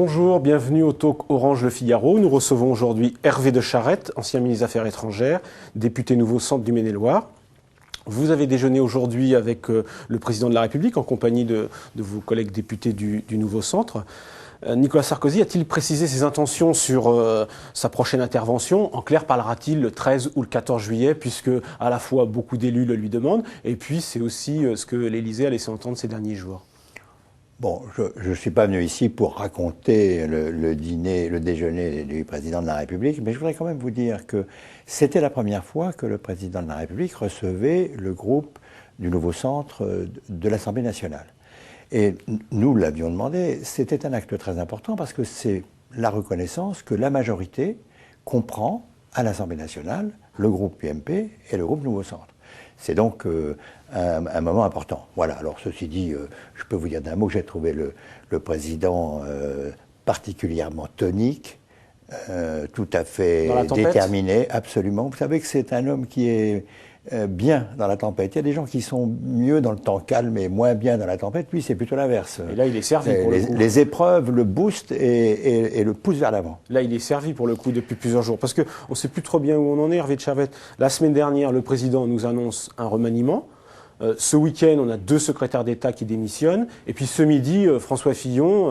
Bonjour, bienvenue au talk Orange Le Figaro. Nous recevons aujourd'hui Hervé de Charette, ancien ministre des Affaires étrangères, député Nouveau Centre du Maine-et-Loire. Vous avez déjeuné aujourd'hui avec le président de la République en compagnie de vos collègues députés du Nouveau Centre. Nicolas Sarkozy a-t-il précisé ses intentions sur sa prochaine intervention? En clair, parlera-t-il le 13 ou le 14 juillet, puisque à la fois beaucoup d'élus le lui demandent, et puis c'est aussi ce que l'Élysée a laissé entendre ces derniers jours? Bon, je ne suis pas venu ici pour raconter le déjeuner du président de la République, mais je voudrais quand même vous dire que c'était la première fois que le président de la République recevait le groupe du Nouveau Centre de l'Assemblée nationale. Et nous l'avions demandé, c'était un acte très important parce que c'est la reconnaissance que la majorité comprend à l'Assemblée nationale le groupe UMP et le groupe Nouveau Centre. C'est donc un moment important. Voilà, alors ceci dit, je peux vous dire d'un mot que j'ai trouvé le président particulièrement tonique, tout à fait déterminé, absolument. Vous savez que c'est un homme qui est bien dans la tempête. Il y a des gens qui sont mieux dans le temps calme et moins bien dans la tempête. Lui, c'est plutôt l'inverse. Et là, il est servi pour le coup. Les épreuves le boostent et le poussent vers l'avant. Là, il est servi pour le coup depuis plusieurs jours. Parce qu'on ne sait plus trop bien où on en est, Hervé de Charette. La semaine dernière, le président nous annonce un remaniement. Ce week-end, on a 2 secrétaires d'État qui démissionnent. Et puis ce midi, François Fillon,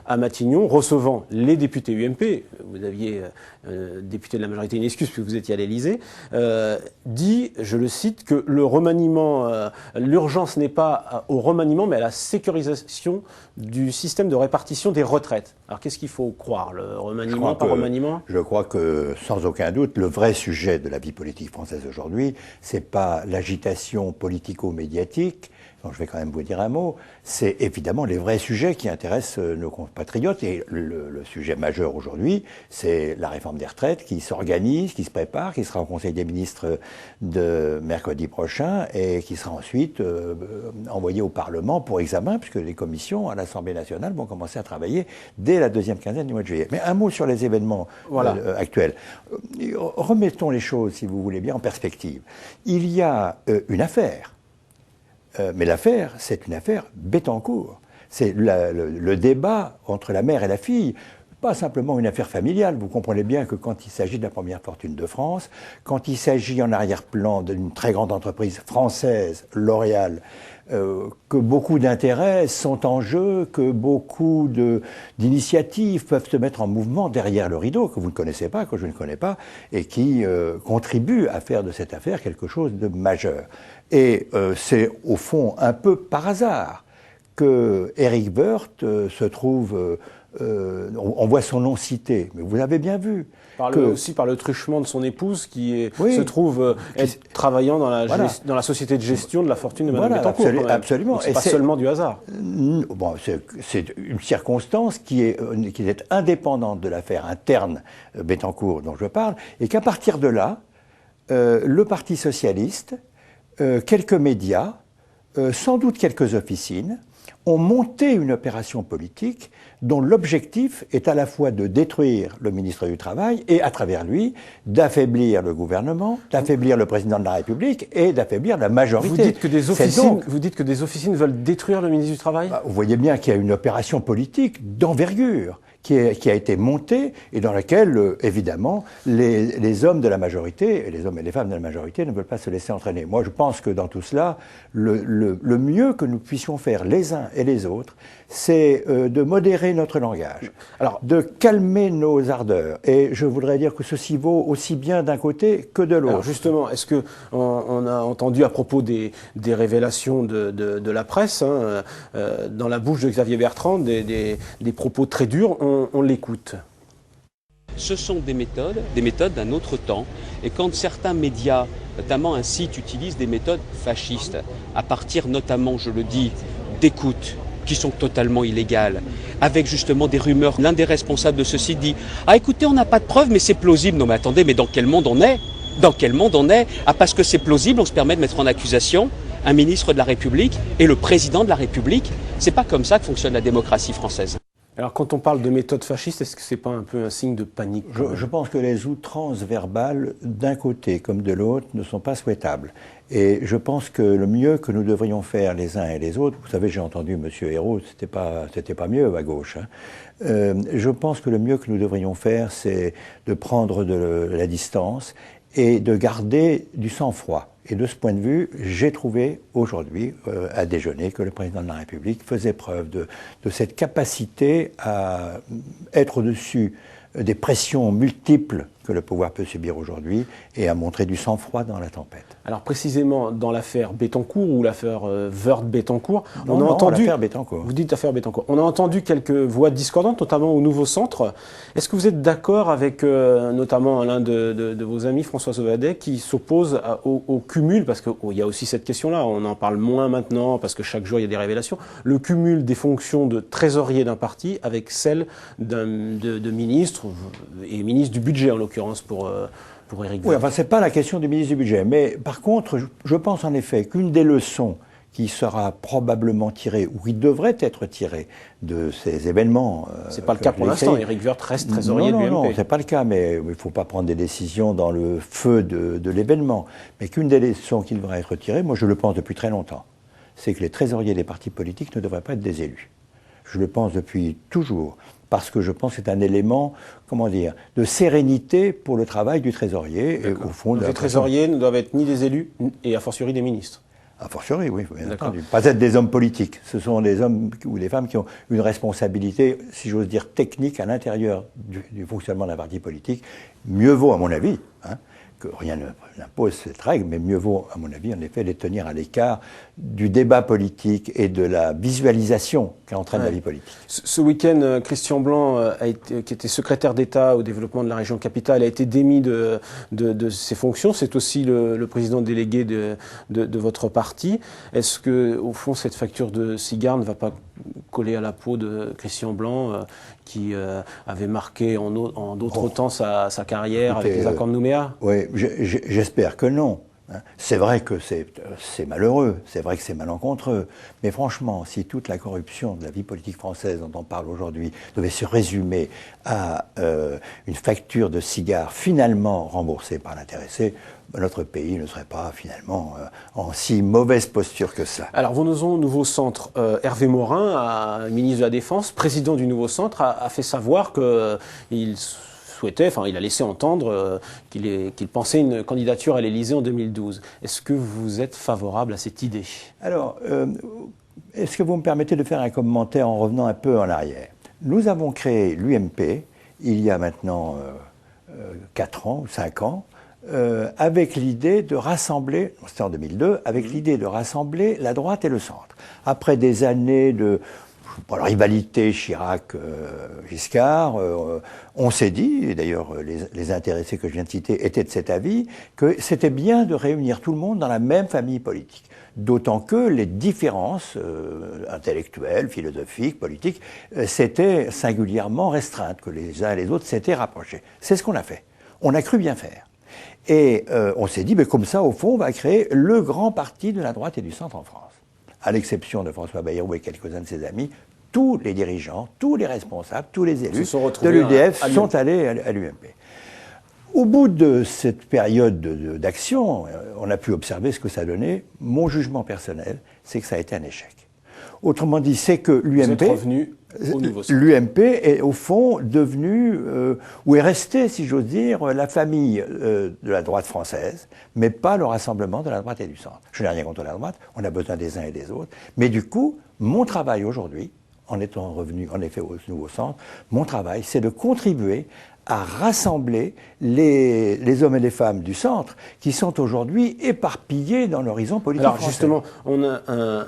à Matignon, recevant les députés UMP, vous aviez député de la majorité, une excuse puisque vous étiez à l'Élysée, dit, je le cite, que le remaniement, l'urgence n'est pas au remaniement, mais à la sécurisation du système de répartition des retraites. Alors qu'est-ce qu'il faut croire, le remaniement, pas remaniement? Je crois que, sans aucun doute, le vrai sujet de la vie politique française aujourd'hui, c'est pas l'agitation politico-médiatique, dont je vais quand même vous dire un mot, c'est évidemment les vrais sujets qui intéressent nos compatriotes. Et le sujet majeur aujourd'hui, c'est la réforme des retraites qui s'organise, qui se prépare, qui sera au Conseil des ministres de mercredi prochain et qui sera ensuite envoyée au Parlement pour examen, puisque les commissions à l'Assemblée nationale vont commencer à travailler dès la deuxième quinzaine du mois de juillet. Mais un mot sur les événements actuels. Remettons les choses, si vous voulez bien, en perspective. Il y a une affaire. Mais l'affaire, c'est une affaire Bettencourt. C'est le débat entre la mère et la fille, pas simplement une affaire familiale. Vous comprenez bien que quand il s'agit de la première fortune de France, quand il s'agit en arrière-plan d'une très grande entreprise française, L'Oréal, que beaucoup d'intérêts sont en jeu, que beaucoup d'initiatives peuvent se mettre en mouvement derrière le rideau, que vous ne connaissez pas, que je ne connais pas, et qui contribuent à faire de cette affaire quelque chose de majeur. Et c'est au fond un peu par hasard que Éric Woerth se trouve, on voit son nom cité, mais vous avez bien vu. Aussi par le truchement de son épouse qui se trouve travaillant dans la société de gestion de la fortune de Mme Bettencourt. Absolument. C'est pas seulement du hasard. Bon, c'est une circonstance qui est indépendante de l'affaire interne Bettencourt dont je parle, et qu'à partir de là, le Parti socialiste, quelques médias, sans doute quelques officines, ont monté une opération politique dont l'objectif est à la fois de détruire le ministre du Travail et, à travers lui, d'affaiblir le gouvernement, d'affaiblir le président de la République et d'affaiblir la majorité. Vous dites que des officines veulent détruire le ministre du Travail? Vous voyez bien qu'il y a une opération politique d'envergure qui a été montée et dans laquelle, évidemment, les hommes de la majorité, et les hommes et les femmes de la majorité ne veulent pas se laisser entraîner. Moi, je pense que dans tout cela, le mieux que nous puissions faire les uns et les autres, c'est de modérer notre langage, de calmer nos ardeurs. Et je voudrais dire que ceci vaut aussi bien d'un côté que de l'autre. Alors justement, est-ce que on a entendu à propos des révélations de la presse, dans la bouche de Xavier Bertrand, des propos très durs, on l'écoute. Ce sont des méthodes d'un autre temps. Et quand certains médias, notamment un site, utilisent des méthodes fascistes, à partir notamment, je le dis, d'écoute, qui sont totalement illégales, avec justement des rumeurs. L'un des responsables de ce site dit « Ah écoutez, on n'a pas de preuves, mais c'est plausible. » Non mais attendez, mais dans quel monde on est? Dans quel monde on est? Ah parce que c'est plausible, on se permet de mettre en accusation un ministre de la République et le président de la République. C'est pas comme ça que fonctionne la démocratie française. Alors quand on parle de méthode fasciste, est-ce que c'est pas un peu un signe de panique? Je pense que les outrances verbales, d'un côté comme de l'autre, ne sont pas souhaitables. Et je pense que le mieux que nous devrions faire les uns et les autres, vous savez, j'ai entendu M. Hérault, c'était pas mieux à gauche. Hein. Je pense que le mieux que nous devrions faire, c'est de prendre de la distance et de garder du sang-froid. Et de ce point de vue, j'ai trouvé aujourd'hui, à déjeuner, que le président de la République faisait preuve de cette capacité à être au-dessus des pressions multiples que le pouvoir peut subir aujourd'hui et à montrer du sang-froid dans la tempête. Alors précisément dans l'affaire Bettencourt ou l'affaire Woerth-Bettencourt, on a entendu l'affaire Bettencourt. Vous dites affaire Bettencourt. On a entendu quelques voix discordantes, notamment au Nouveau Centre. Est-ce que vous êtes d'accord avec notamment l'un de vos amis, François Sauvadet, qui s'oppose au cumul, parce qu'il y a aussi cette question-là, on en parle moins maintenant parce que chaque jour il y a des révélations, le cumul des fonctions de trésorier d'un parti avec celle de ministre et ministre du budget en l'occurrence pour Éric Woerth. Oui, enfin c'est pas la question du ministre du budget, mais par contre je pense en effet qu'une des leçons qui sera probablement tirée, ou qui devrait être tirée de ces événements... c'est pas le cas pour l'instant, Éric Woerth reste trésorier du MP. Non, c'est pas le cas, mais il faut pas prendre des décisions dans le feu de l'événement. Mais qu'une des leçons qui devrait être tirée, moi je le pense depuis très longtemps, c'est que les trésoriers des partis politiques ne devraient pas être des élus. Je le pense depuis toujours, parce que je pense que c'est un élément, comment dire, de sérénité pour le travail du trésorier. Et au fond, les trésoriers ne doivent être ni des élus, et a fortiori des ministres. A fortiori, oui, bien entendu. Pas être des hommes politiques. Ce sont des hommes ou des femmes qui ont une responsabilité, si j'ose dire, technique à l'intérieur du fonctionnement d'un parti politique. Mieux vaut, à mon avis, que rien n'impose cette règle, mais mieux vaut, à mon avis, en effet, les tenir à l'écart du débat politique et de la visualisation qu'entraîne la vie politique. Ce week-end, Christian Blanc, qui était secrétaire d'État au développement de la région capitale, a été démis de ses fonctions. C'est aussi le président délégué de votre parti. Est-ce que, au fond, cette facture de cigare ne va pas coller à la peau de Christian Blanc, qui avait marqué en d'autres temps sa carrière avec les accords de Nouméa? Oui, j'espère que non. C'est vrai que c'est malheureux, c'est vrai que c'est malencontreux, mais franchement, si toute la corruption de la vie politique française dont on parle aujourd'hui devait se résumer à une facture de cigare finalement remboursée par l'intéressé, notre pays ne serait pas finalement en si mauvaise posture que ça. Alors venons au Nouveau Centre. Hervé Morin, ministre de la Défense, président du Nouveau Centre, a fait savoir qu'il il a laissé entendre qu'il pensait une candidature à l'Élysée en 2012. Est-ce que vous êtes favorable à cette idée? Alors, est-ce que vous me permettez de faire un commentaire en revenant un peu en arrière? Nous avons créé l'UMP il y a maintenant 4 ans ou 5 ans, avec l'idée de rassembler, c'était en 2002, avec l'idée de rassembler la droite et le centre. Après des années de rivalité Chirac-Giscard, on s'est dit, et d'ailleurs les intéressés que je viens de citer étaient de cet avis, que c'était bien de réunir tout le monde dans la même famille politique. D'autant que les différences intellectuelles, philosophiques, politiques, s'étaient singulièrement restreintes, que les uns et les autres s'étaient rapprochés. C'est ce qu'on a fait. On a cru bien faire. Et on s'est dit, mais comme ça, au fond, on va créer le grand parti de la droite et du centre en France. À l'exception de François Bayrou et quelques-uns de ses amis, tous les dirigeants, tous les responsables, tous les élus de l'UDF sont allés à l'UMP. Au bout de cette période d'action, on a pu observer ce que ça donnait. Mon jugement personnel, c'est que ça a été un échec. Autrement dit, c'est que l'UMP est au fond devenu, ou est resté, si j'ose dire, la famille de la droite française, mais pas le rassemblement de la droite et du centre. Je n'ai rien contre la droite, on a besoin des uns et des autres. Mais du coup, mon travail aujourd'hui, en étant revenu en effet au Nouveau Centre, mon travail, c'est de contribuer à rassembler les hommes et les femmes du centre qui sont aujourd'hui éparpillés dans l'horizon politique français. Alors justement, on a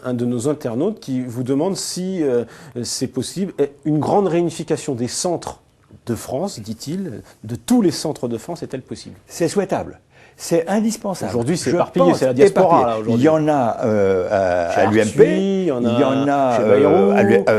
un de nos internautes qui vous demande si c'est possible, une grande réunification des centres de France, dit-il, de tous les centres de France, est-elle possible? C'est souhaitable. C'est indispensable. Aujourd'hui, c'est éparpillé, c'est la diaspora. Là, il y en a à l'UMP, il y en a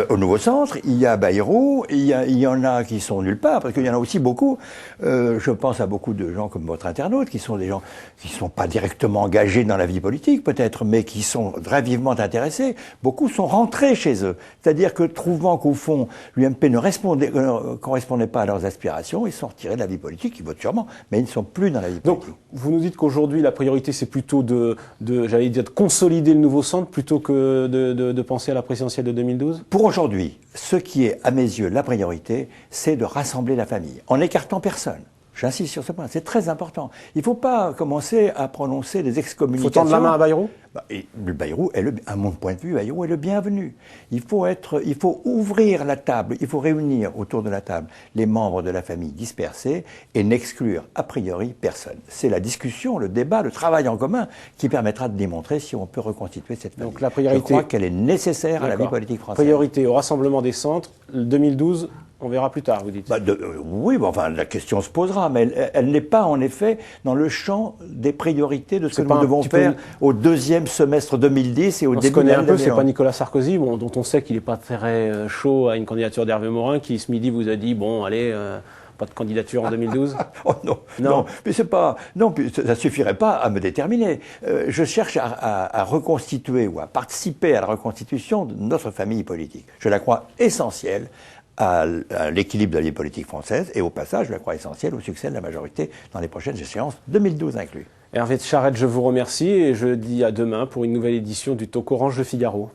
au Nouveau Centre, il y a Bayrou, il y en a qui sont nulle part, parce qu'il y en a aussi beaucoup. Je pense à beaucoup de gens comme votre internaute, qui sont des gens qui ne sont pas directement engagés dans la vie politique, peut-être, mais qui sont très vivement intéressés. Beaucoup sont rentrés chez eux. C'est-à-dire que, trouvant qu'au fond, l'UMP ne correspondait pas à leurs aspirations, ils sont retirés de la vie politique, ils votent sûrement, mais ils ne sont plus dans la vie politique. Donc, Vous nous dites qu'aujourd'hui, la priorité, c'est plutôt j'allais dire, de consolider le nouveau centre plutôt que de penser à la présidentielle de 2012 ? Pour aujourd'hui, ce qui est, à mes yeux, la priorité, c'est de rassembler la famille, en n'écartant personne. J'insiste sur ce point, c'est très important. Il ne faut pas commencer à prononcer des excommunications. Il faut tendre la main à Bayrou ? Le Bayrou, à mon point de vue, Bayrou est le bienvenu. Il faut ouvrir la table, il faut réunir autour de la table les membres de la famille dispersés et n'exclure a priori personne. C'est la discussion, le débat, le travail en commun qui permettra de démontrer si on peut reconstituer cette famille. Donc la priorité... Je crois qu'elle est nécessaire à la vie politique française. Priorité au rassemblement des centres, 2012... On verra plus tard, vous dites. Oui, enfin, la question se posera, mais elle n'est pas, en effet, dans le champ des priorités de ce que nous devons faire au deuxième semestre 2010 et au début de l'année 2011. On se connaît un peu, c'est pas Nicolas Sarkozy, dont on sait qu'il n'est pas très chaud à une candidature d'Hervé Morin, qui ce midi vous a dit, bon, allez... Pas de candidature en 2012 ? Oh non, mais c'est pas, non, ça suffirait pas à me déterminer. Je cherche à reconstituer ou à participer à la reconstitution de notre famille politique. Je la crois essentielle à l'équilibre de la vie politique française et au passage, je la crois essentielle au succès de la majorité dans les prochaines échéances, 2012 inclus. Hervé de Charette, je vous remercie et je dis à demain pour une nouvelle édition du Talk Orange de Figaro.